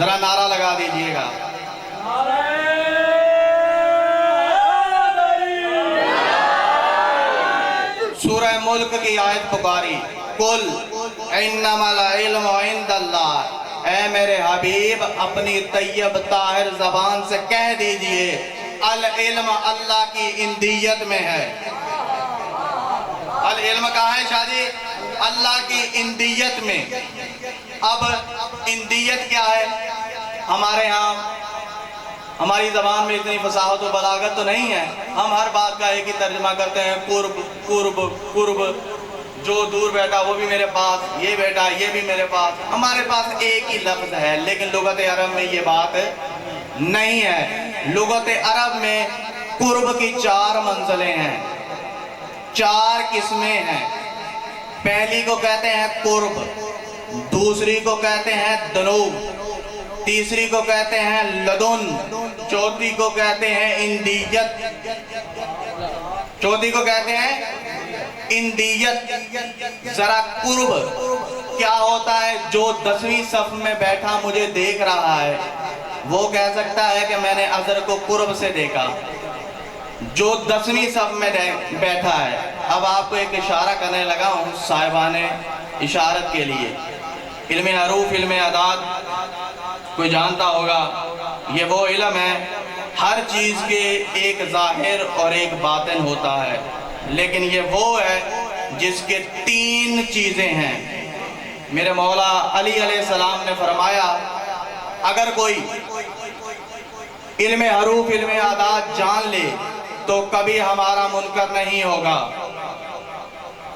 जरा नारा लगा दीजिएगा। सूरह मुल्क की आयत पुकारी, कुल इन्नमल इल्मु इंदल्लाह। ऐ मेरे हबीब अपनी तैयब ताहिर जबान से कह दीजिए, अल इल्म अल्लाह की इंदियत में है। अल इल्म कहाँ है शादी? अल्लाह की इंदियत में। अब इंदियत क्या है? हमारे यहाँ हमारी ज़बान में इतनी फसाहत और बलागत तो नहीं है। हम हर बात का एक ही तर्जमा करते हैं, कुर्ब कुर्ब कुर्ब। जो दूर बैठा वो भी मेरे पास, ये बैठा ये भी मेरे पास। हमारे पास एक ही लफ्ज़ है, लेकिन लुगत अरब में ये बात नहीं है। लुगत अरब में कुर्ब की 4 मंजिलें हैं, 4 किस्में हैं। पहली को कहते हैं कुर्ब, दूसरी को कहते हैं दनूब, तीसरी को कहते हैं लदुन, चौथी को कहते हैं इंदियत, चौथी को कहते हैं इंदियत। जरा कुर्ब क्या होता है? जो 10वीं सफ में बैठा मुझे देख रहा है वो कह सकता है कि मैंने अजहर को कुर्ब से देखा। जो 10वीं सफ में बैठा है, अब आपको एक इशारा करने लगा हूँ साहिबाने इशारत के लिए। इल्म हरूफ, इल्म अदाद कोई जानता होगा, ये वो इल्म है। हर चीज़ के एक ज़ाहिर और एक बातिन होता है, लेकिन ये वो है जिसके 3 चीज़ें हैं। मेरे मौला अली अलैहिस्सलाम ने फरमाया, अगर कोई इल्म हरूफ, इल्म आदात जान ले तो कभी हमारा मुनकर नहीं होगा।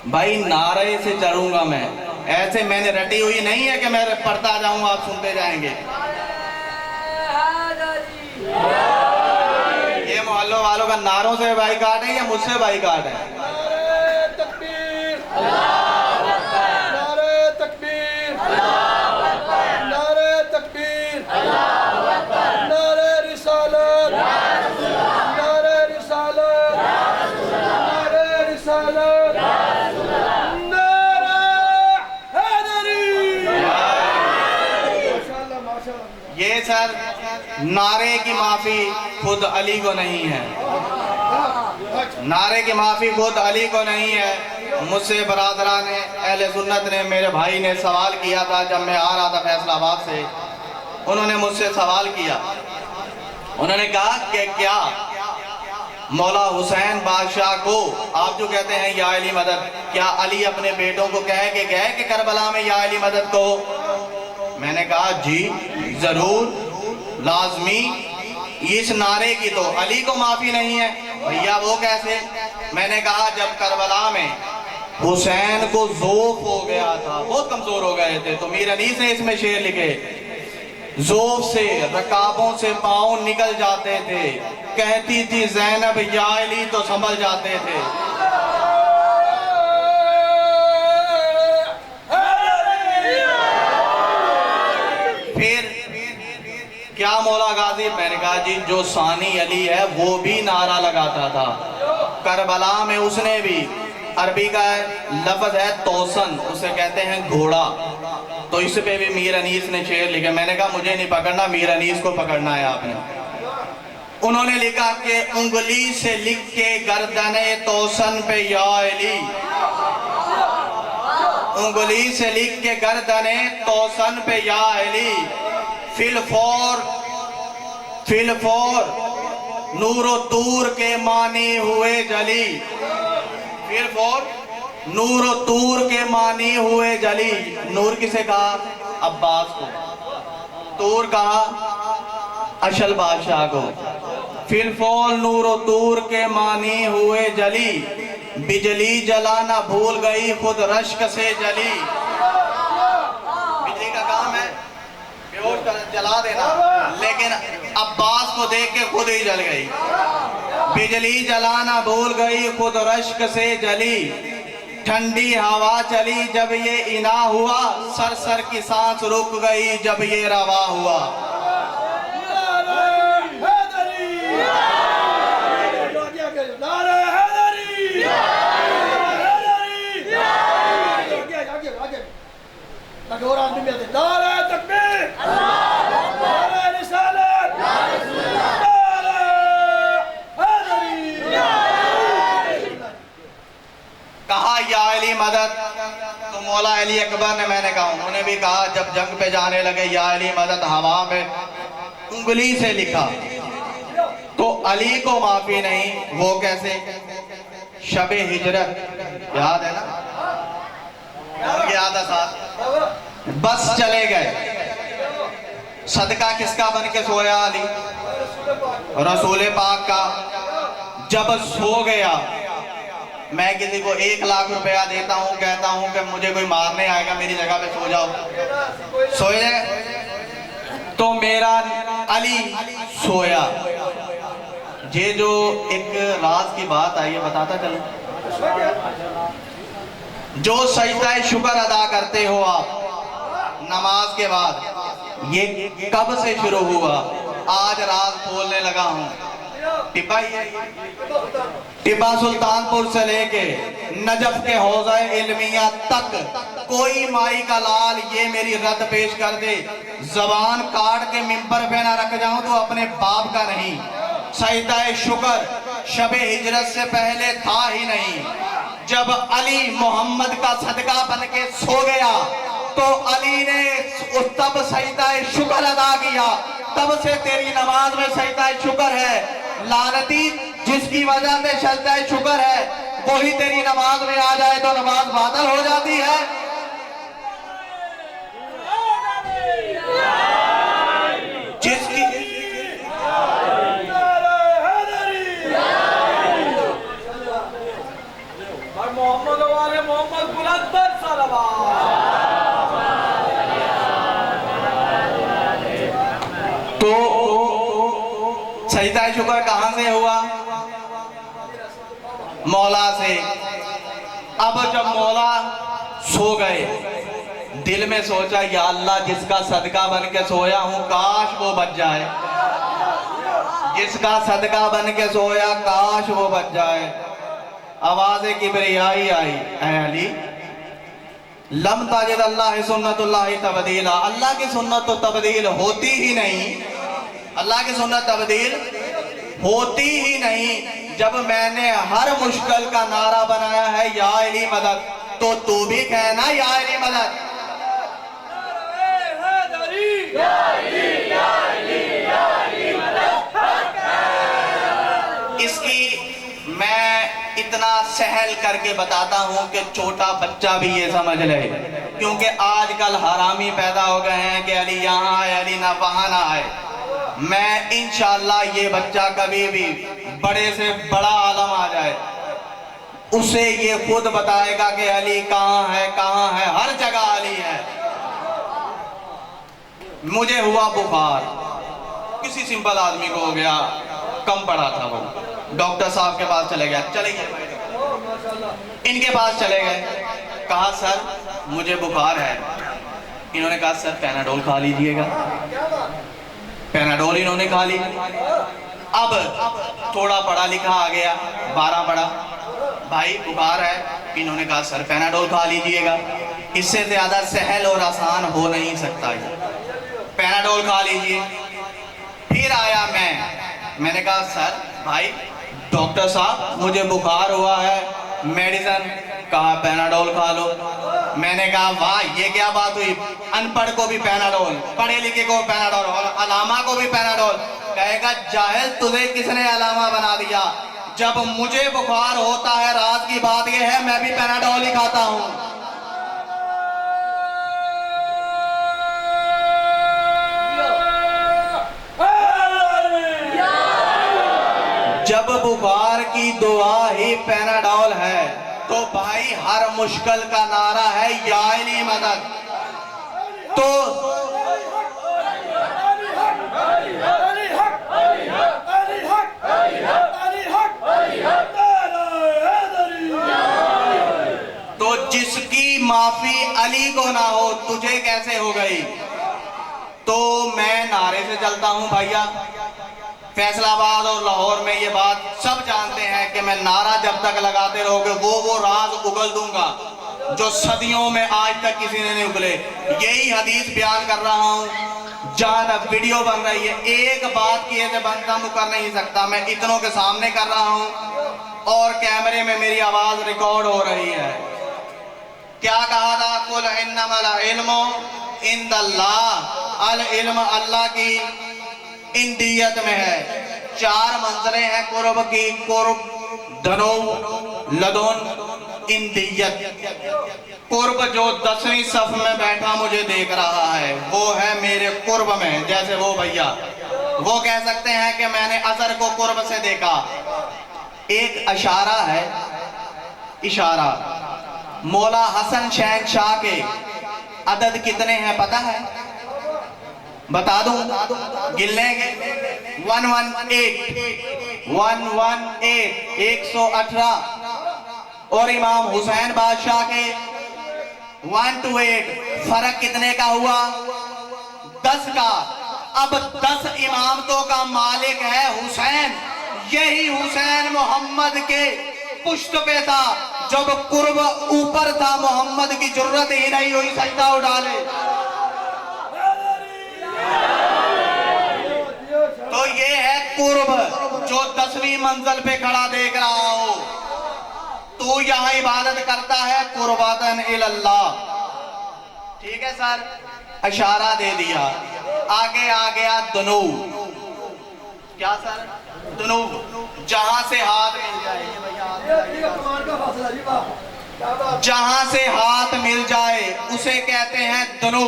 भाई नारे से चलूंगा मैं, ऐसे मैंने रटी हुई नहीं है कि मैं पढ़ता जाऊंगा आप सुनते जाएंगे। ये मोहल्लों वालों का नारों से बाइकाट है या मुझसे बाइकाट है? ये सर नारे की माफी खुद अली को नहीं है, नारे की माफी खुद अली को नहीं है। मुझसे बरादरान ने अहले सुन्नत ने, मेरे भाई ने सवाल किया था जब मैं आ रहा था फैसलाबाद से। उन्होंने मुझसे सवाल किया, उन्होंने कहा कि क्या मौला हुसैन बादशाह को आप जो कहते हैं या अली मदद, क्या अली अपने बेटों को कह के गए कि करबला में या अली मदद को? मैंने कहा जी जरूर, लाजमी। इस नारे की तो अली को माफी नहीं है। भैया वो कैसे? मैंने कहा जब करबला में हुसैन को ज़ोफ हो गया था, बहुत कमजोर हो गए थे, तो मीर अनीस ने इसमें शेर लिखे, ज़ोफ से रकाबों से पाँव निकल जाते थे, कहती थी ज़ैनब या अली तो संभल जाते थे। फिर क्या मौला गाजी? मैंने कहा जी जो सानी अली है वो भी नारा लगाता था करबला में। उसने भी, अरबी का लफ्ज है तोसन, उसे कहते हैं घोड़ा, तो इस पे भी मीर अनीस ने शेर लिखे। मैंने कहा मुझे नहीं पकड़ना, मीर अनीस को पकड़ना है आपने। उन्होंने लिखा कि उंगली से लिख के गर्दने तोसन पे या अली, उंगली से लिख के गर्दने तोसन पे या अली, फिलफोर नूरो तूर के मानी हुए जली, फिलफोर नूरो तूर के मानी हुए जली। नूर किसे कहा? अब्बास को। तूर कहा अशल बादशाह को। फिलफोर नूरो तूर के मानी हुए जली, बिजली जलाना भूल गई खुद रश्क से जली। बिजली का काम है बेहोश जला देना, लेकिन अब्बास को देख के खुद ही जल गई। बिजली जलाना भूल गई खुद रश्क से जली, ठंडी हवा चली जब ये इना हुआ, सर सर की सांस रुक गई जब ये रवा हुआ। नारे तकबीर, अली अकबर ने, मैंने कहा, उन्होंने भी कहा जब जंग पे जाने लगे या अली मदद, हवा में उंगली से लिखा। तो अली को माफी नहीं, वो कैसे? शबे हिजरत याद है ना, याद है साथ, बस चले गए। सदका किसका बन के सोया? अली, रसूल पाक का। जब सो गया, मैं किसी को 1 लाख रुपया देता हूं, कहता हूं कि मुझे कोई मारने आएगा, मेरी जगह पे सो जाओ, सोए। तो मेरा अली सोया। ये जो एक राज की बात आई है, बताता चलो। जो सजदा शुक्र अदा करते हो आप नमाज के बाद, ये कब से शुरू हुआ? आज राज बोलने लगा हूं। टिब्बा ही है, टिब्बा सुल्तानपुर से लेके नजफ के हौज़ा इल्मिया तक कोई माई का लाल ये मेरी रद्द पेश कर दे, जबान काट के मिंबर पे ना रख जाऊं तो अपने बाप का नहीं। सजदा शुक्र शबे हिजरत से पहले था ही नहीं। जब अली मोहम्मद का सदका बन के सो गया तो अली ने तब सजदा शुक्र अदा किया। तब से तेरी नमाज में सजदा शुक्र है। लानती जिसकी वजह से सजदा शुक्र है, वही तेरी नमाज में आ जाए तो नमाज बातिल हो जाती है। जिसकी मोहम्मद वाले मोहम्मद बुलंदर तो सजदा शुक्र कहां से हुआ? मौला से। अब जब मौला सो गए, दिल में सोचा या अल्लाह जिसका सदका बन के सोया हूं काश वो बच जाए, जिसका सदका बन के सोया काश वो बच जाए। आवाज़े किबरियाई आई, ऐ अली लम ताजिद अल्लाह सुन्नतुल्लाह तब्दीला, अल्लाह की सुन्नत तो तब्दील होती ही नहीं, अल्लाह की सुन्नत तब्दील होती ही नहीं। जब मैंने हर मुश्किल का नारा बनाया है या अली मदद, तो तू भी कहना या अली मदद। इसकी मैं इतना सहल करके बताता हूं कि छोटा बच्चा भी ये समझ ले, क्योंकि आजकल हरामी पैदा हो गए हैं कि अली यहाँ आए, अली ना वहां ना आए। मैं इंशाअल्लाह ये बच्चा कभी भी बड़े से बड़ा आलम आ जाए, उसे ये खुद बताएगा कि अली कहाँ है, कहाँ है, हर जगह अली है। मुझे हुआ बुखार, किसी सिंपल आदमी को हो गया, कम पड़ा था, वो डॉक्टर साहब के पास चले गए, चले गए इनके पास चले गए, कहा सर मुझे बुखार है। इन्होंने कहा सर पैनाडोल खा लीजिएगा। पैनाडोल इन्होंने खा ली। अब थोड़ा पढ़ा लिखा आ गया, 12 पढ़ा, भाई बुखार है, इन्होंने कहा सर पैनाडोल खा लीजिएगा। इससे ज्यादा सहल और आसान हो नहीं सकता है, पैनाडोल खा लीजिए। फिर आया मैंने कहा सर भाई डॉक्टर साहब मुझे बुखार हुआ है, मेडिसिन, कहा पैनाडोल खा लो। मैंने कहा वाह ये क्या बात हुई, अनपढ़ को भी पैनाडोल, पढ़े लिखे को पैनाडोल और अलामा को भी पैनाडोल। कहेगा जाहिल तुझे किसने अलामा बना दिया? जब मुझे बुखार होता है, रात की बात यह है, मैं भी पैनाडोल ही खाता हूँ। जब बुखार की दुआ ही पैनाडोल है, तो भाई हर मुश्किल का नारा है या अली मदद। तो जिसकी माफी अली को ना हो, तुझे कैसे हो गई? तो मैं नारे से चलता हूं भैया। फैसलाबाद और लाहौर में ये बात सब जानते हैं कि मैं नारा जब तक लगाते रहोगे वो राज उगल दूंगा जो सदियों में आज तक किसी ने नहीं उगले। यही हदीस बयान कर रहा हूँ। जहाँ वीडियो बन रही है, एक बात किए से बनता मुकर नहीं सकता। मैं इतनों के सामने कर रहा हूँ और कैमरे में मेरी आवाज रिकॉर्ड हो रही है। क्या कहा था? कुल इन्नमल इल्मु इंदल्लाह, अल इल्म अल्लाह की इंदियत में है। 4 मंजिलें हैं कुर्ब की, कुर्ब, धनो, लदुन, इंदियत। कुर्ब जो 10वीं सफ में बैठा मुझे देख रहा है वो है मेरे कुर्ब में। जैसे वो भैया वो कह सकते हैं कि मैंने अजहर को कुर्ब से देखा। एक इशारा है, इशारा। मौला हसन शहंशाह के अदद कितने हैं पता है? बता दूं? गिन लेंगे। 118, 118 और इमाम हुसैन बादशाह के 128। फर्क कितने का हुआ? 10 का। अब 10 इमामतों का मालिक है हुसैन। यही हुसैन मोहम्मद के पुष्ट पे था। जब कुर्ब ऊपर था मोहम्मद की जरूरत ही नहीं हुई सजदा उठा ले। तो ये है कुर्ब जो 10वीं मंजिल पे खड़ा देख रहा हो। तू यहाँ इबादत करता है कुर्बातन इल्लल्लाह। ठीक है सर, इशारा दे दिया। आगे आ गया दुनू। क्या सर? दुनू, जहां से हाथ मिल जाए, जहां से हाथ मिल जाए उसे कहते हैं दुनू।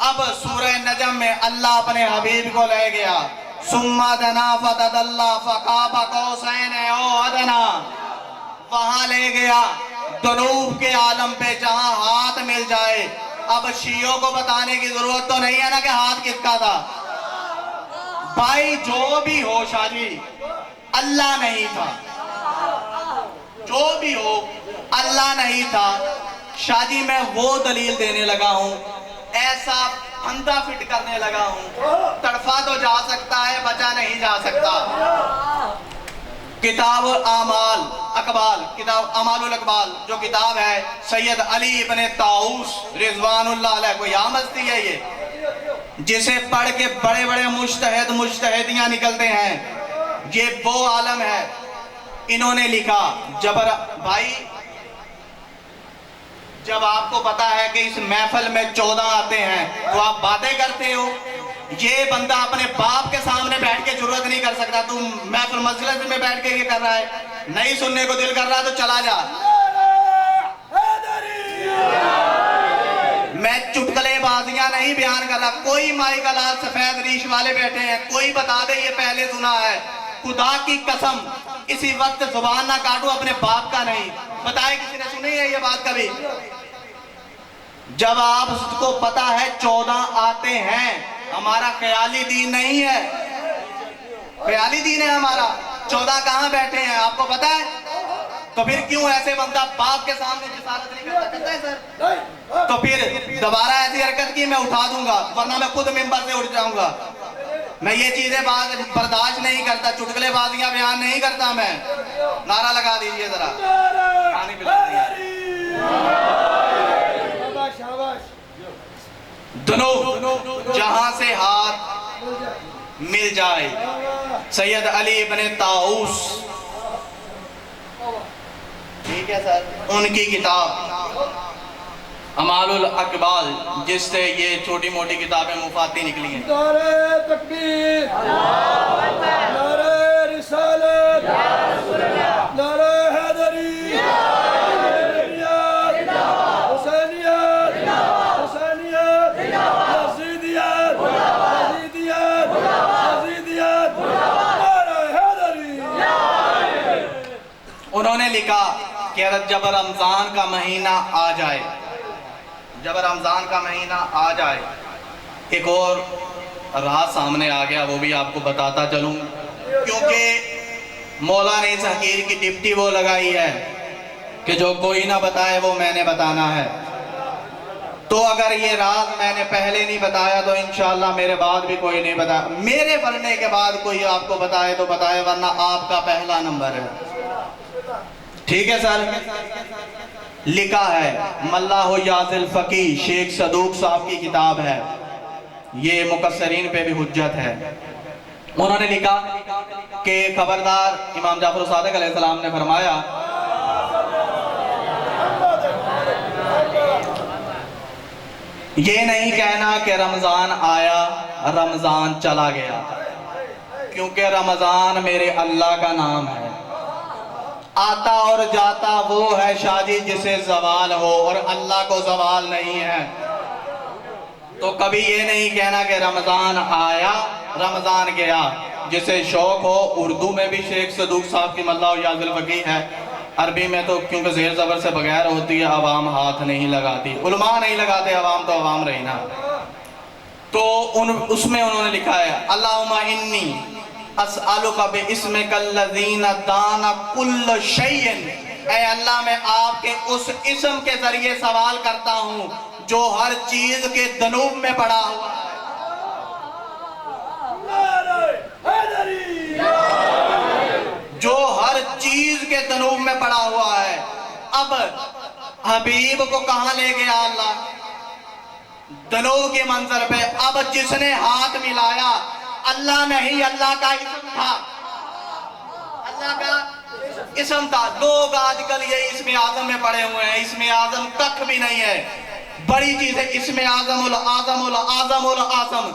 अब सूरह नजम में अल्लाह अपने हबीब को ले गया। सुम्मा दना फतदल्ला फकाबा कौसैन ओ अदना, वहां ले गया दुनूब के आलम पे जहां हाथ मिल जाए। अब शियों को बताने की जरूरत तो नहीं है ना कि हाथ किसका था। भाई जो भी हो शाजी, अल्लाह नहीं था। जो भी हो अल्लाह नहीं था। शाजी मैं वो दलील देने लगा हूं, ऐसा फंदा फिट करने लगा हूं, तड़फा तो जा सकता है, बचा नहीं जा सकता। किताब अमाल अकबाल, किताब अमालुल अकबाल जो किताब है सैयद अली इब्ने ताऊस रिजवानुल्लाह अलैह को यामस्ती है ये, जिसे पढ़ के बड़े बड़े मुज्तहिद मुज्तहिदियां निकलते हैं। ये वो आलम है। इन्होंने लिखा जबर भाई, जब आपको पता है कि इस महफिल में 14 आते हैं तो आप बातें करते हो। ये बंदा अपने बाप के सामने बैठ के जरूरत नहीं कर सकता। तू महफिल मजलिस में बैठ के ये कर रहा है, नहीं सुनने को दिल कर रहा तो चला जा। मैं चुटकुलेबाजियां नहीं बयान कर रहा। कोई माई का लाल सफेद रीश वाले बैठे हैं, कोई बता दे ये पहले सुना है। खुदा की कसम इसी वक्त जुबान ना काटू, अपने बाप का नहीं। बताए किसी ने सुनी है ये बात कभी? जब आपको पता है 14 आते हैं, हमारा ख्याली दीन नहीं है, ख्याली दीन है हमारा। 14 कहां बैठे हैं आपको पता है? तो फिर क्यों ऐसे बंदा बाप के सामने जिसारत नहीं करता है सर? तो फिर दोबारा ऐसी हरकत की मैं उठा दूंगा, वरना मैं खुद मिंबर से उठ जाऊंगा। मैं ये चीजें बर्दाश्त नहीं करता, चुटकुलेबाजियां बयान नहीं करता मैं। नारा लगा दीजिए जरा, पानी पिला दीजिए। दोनों जहां से हाथ मिल जाए। सैयद अली इब्ने ताऊस, ठीक है सर, उनकी किताब अमालुल अकबाल, जिससे ये छोटी मोटी किताबें मुफाती निकली हैं। नारे तकबीर, नारे रिसालत, नारे हैदरी, हुसैनियत, हुसैनियत, यजीदियत, यजीदियत, यजीदियत, नारे हैदरी। उन्होंने लिखा कि जब रमजान का महीना आ जाए, जब रमजान का महीना आ जाए, एक और राह सामने आ गया, वो भी आपको बताता चलूं, क्योंकि मौला ने इस हकीर की डिप्टी वो लगाई है कि जो कोई ना बताए वो मैंने बताना है। तो अगर ये राज मैंने पहले नहीं बताया तो इंशाअल्लाह मेरे बाद भी कोई नहीं बताया। मेरे बनने के बाद कोई आपको बताए तो बताए, वरना आपका पहला नंबर है। ठीक है सर। लिखा है मल्लाहु याजिल फकी, शेख सदूक साहब की किताब है ये, मुकस्सरीन पे भी हुज्जत है। उन्होंने लिखा कि खबरदार, इमाम जाफर सादिक अलैहिस्सलाम ने फरमाया ये नहीं कहना कि रमज़ान आया रमज़ान चला गया, क्योंकि रमज़ान मेरे अल्लाह का नाम है। आता और जाता वो है शादी जिसे ज़वाल हो, और अल्लाह को ज़वाल नहीं है। तो कभी ये नहीं कहना कि रमज़ान आया रमज़ान गया। जिसे शौक हो, उर्दू में भी शेख सदूक साहब की मल्ला याज़िल फ़क़ीह है, अरबी में तो क्योंकि ज़ेर ज़बर से बगैर होती है, अवाम हाथ नहीं लगाती, उलमा नहीं लगाते, अवाम तो अवाम रही ना। तो उसमें उन्होंने लिखा है अल्लाहुम्मा इन्नी अस्अलुका बिइस्मिकल्लज़ीना दाना कुल्ल शैइन, ऐ अल्लाह मैं आपके उस इस्म के जरिए सवाल करता हूँ जो हर चीज के दनूब में पड़ा हुआ है। जो हर चीज के दनूब में पड़ा हुआ है। अब हबीब को कहां ले गया अल्लाह? दनूब के मंजर पे। अब जिसने हाथ मिलाया अल्लाह नहीं, अल्लाह का इस्म था, अल्लाह का इस्म था। लोग आजकल ये इसमें आजम में पड़े हुए हैं, इसमें आजम कख भी नहीं है। बड़ी चीज है इसमें आजम उल आजम उल आजम उल आजम।